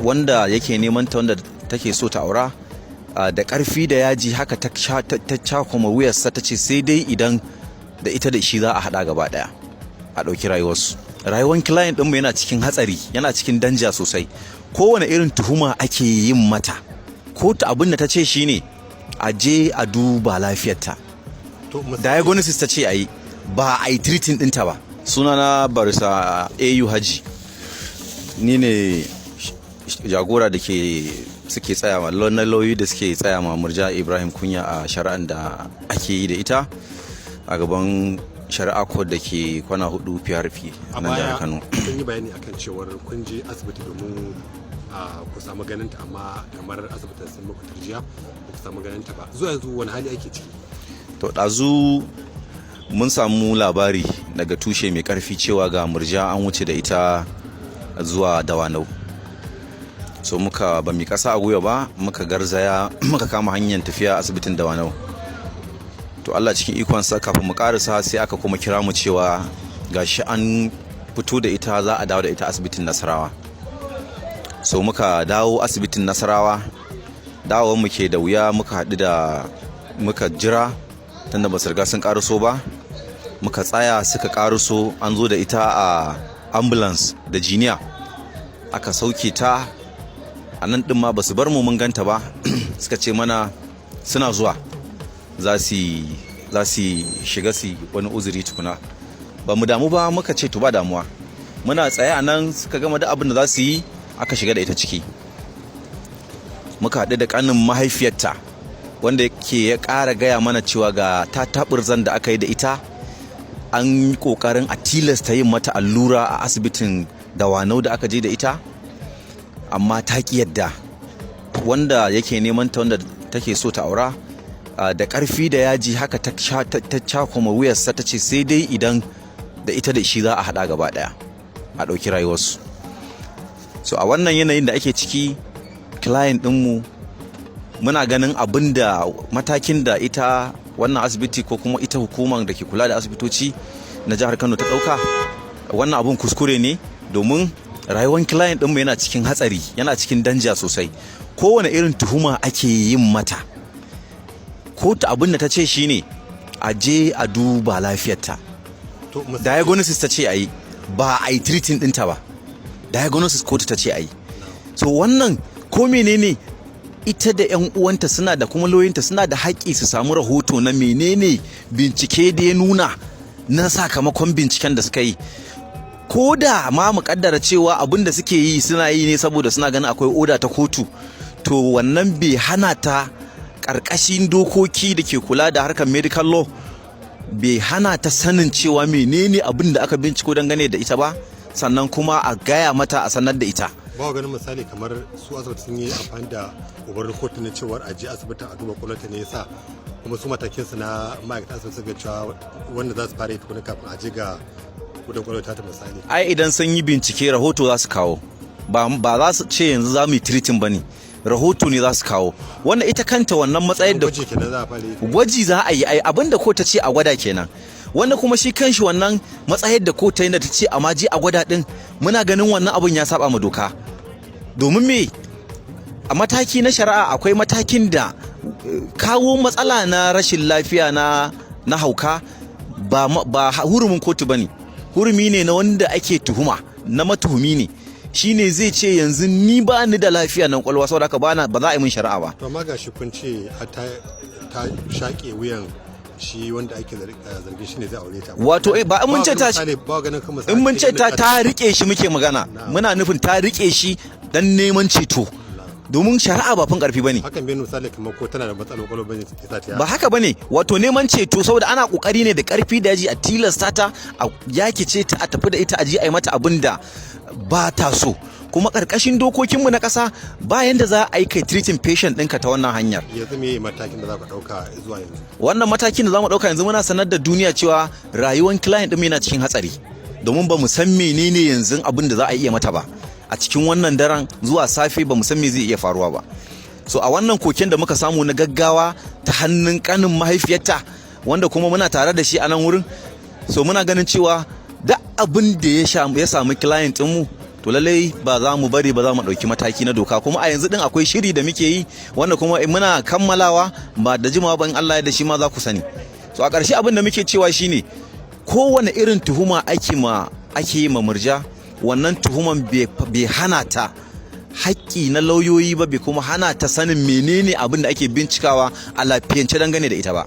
wanda yake neman ta wanda take so ta aura da ƙarfi da yaji haka ta cakoma wuyarsa ta ce sai dai idan da ita da shi za a haɗa gaba ɗaya a ɗauki rayuwarsu. Rayuwar client ɗinmu yana cikin hatsari, yana cikin danja sosai. Kowane irin tuhuma ake yin mata, ko ta abin da ta ce shine a je a duba lafiyarta. Diagnosis ta ce a yi, ba a yi treating ɗinta ba. Sunana barisa AU Haji, ni ne jagora da suke tsaya ma lauyoyi da suke tsaya ma Murjaibrahimkunya a shari'an da ake yi da ita a gaban shari'a court da ke kwana 4 PRP a nan jihar Kano. Kun yi bayani akan cewar kun je asibiti domin ku samu ganinta, amma kamar asibitin sun muku tarjiya ba ku samu ganinta ba. Zuwa yanzu wani hali ake ciki? To ɗazu mun samu labari daga tushe mai ƙarfi cewa ga Murja an wuce da ita zuwa Dawanau. So muka ba mi ƙasa a gwiwa ba, muka garzaya muka kama hanyar tafiya asibitin Dawanau. To Allah cikin ikonsa kafin mu karasa sai aka kuma kira mu cewa gashi an fito da ita, za a dawo da ita asibitin Nasarawa. So muka dawo asibitin Nasarawa, dawowar mu ke da wuya, muka jira tunda ba su riga sun karaso ba, muka tsaya suka karaso, an zo da ita a ambulance da jiniya aka sauke ta a nan din ma ba su bar mu mun ganta ba suka ce mana suna zuwa za su shiga su wani uzuri tukuna. Ba mu damu ba, muka ce to ba damuwa, muna tsaye a nan suka gama da abin da za su yi, aka shiga da ita ciki. Muka haɗu da ƙanin mahaifiyarta wanda ke ya ƙara gaya mana cewa ga tataɓurzan da aka yi da ita, an yi ƙoƙarin a tilasta yin mata allura a asibitin Dawanau da aka je da ita, amma ta ƙi yadda. Wanda yake neman ta wanda take so ta aura da ƙarfi da yaji haka ta cakoma wuyarsa ta ce sai dai idan da ita da shi za a haɗa gaba ɗaya a ɗauki rayuwarsu. So a wannan yanayin da ake ciki, client ɗinmu muna ganin matakin da ita wannan asibiti ko kuma ita hukumar da ke kula da asibitoci na jihar Kano ta ɗauka, wannan abun kuskure ne, domin rayuwar client ɗinmu yana cikin hatsari, yana cikin danja sosai. Kowane irin tuhuma ake yin mata, ko ta abin da ta ce shine a je a duba lafiyarta. Diagnosis ta ce a yi, ba a yi treating ɗinta ba. Diagnosis ko ta ce a yi. So wannan ko menene, ita da 'yan uwanta suna da kuma lauyoyinta suna da haƙƙi su samu rahoto na menene bincike da ya nuna na sakamakon binciken da suka yi. Ko da ma mu kaddara cewa abin da suke yi suna yi ne saboda suna ganin akwai oda ta kotu, to wannan bai hana ta ƙarƙashin dokoki da ke kula da harkar medical law, bai hana ta sanin cewa menene abin da aka binciko dangane da ita ba, sannan kuma a gaya mata, a sanar da ita. Ba ganin misali kamar su asibiti sun yi amfani da umarnin kotu na cewar a je asibitin a duba kwalata ne yasa, kuma su matakin su na ma'aikatan asibiti suka cewa wanda za su fara yi tukuna kafin a je ga gudun kwalata ta misali. Ai idan sun yi bincike rahoto za su kawo, ba za su ce yanzu za mu yi treating ba ne, rahoto ne za su kawo. Wannan ita kanta wannan matsayin da gwaji za a yi, abinda ko ta ce a gwada kenan. Wannan kuma shi kanshi wannan matsayar da ko ta yi da ta ce amma je a gwada din, muna ganin wannan abun ya saba ma doka. Domin me, a mataki na shari'a akwai matakin da kawo matsala na rashin lafiya na hauka ba hurumin kotu bane, hurumi ne na wanda ake tuhuma, na matuhumi ne. Shine zai ce yanzu ni ba ni da lafiya nan kwalwa, saboda haka ba za a yi min shari'a ba. To amma gashi kun ce ta shaƙe wuyan shi wanda ake zargin shi ne zai aure ta. Wato ba in mun ce ta rike shi muke magana, muna nufin ta rike shi dan neman ceto, domin shari'a ba fin karfi bane. Hakan bai misali kamar ko tana da matsalar kwalwa bane ta. Ba haka bane, wato neman ceto, saboda ana kokari ne da karfi da yaji a tilasta ta, a yakice ta, a tafi da ita a je a yi mata abin da ba ta so. Kuma karkashin dokokinmu na ƙasa bayan da za a yi kai treating patient ɗinka ta wannan hanyar. Yanzu me matakin da za ku ɗauka zuwa yanzu? Wannan matakin da za mu ɗauka yanzu, muna sanar da duniya cewa rayuwar client ɗin yana cikin hatsari, domin ba mu san menene yanzu abin da za a iya mata ba. A cikin wannan daren zuwa safe ba mu san me zai iya faruwa ba. So a wannan koken da muka samu na gaggawa ta hannun ƙanin mahaifiyarta, wanda kuma muna tare da shi a nan wurin, so muna ganin cewa duk abin da ya samu client ɗinmu to lallai ba za mu bari ba, za mu ɗauki mataki na doka. Kuma a yanzu din akwai shiri da muke yi wanda kuma muna kammalawa ba da jimawa ban Allah ya da shi ma za ku sani. So a ƙarshe abin da muke cewa shine kowane irin tuhuma ake yi ma Murja, wannan tuhuman bai hana ta haƙƙi na lauyoyi ba, bai kuma hana ta sanin menene abin da ake bincikawa a lafiyance dangane da ita ba.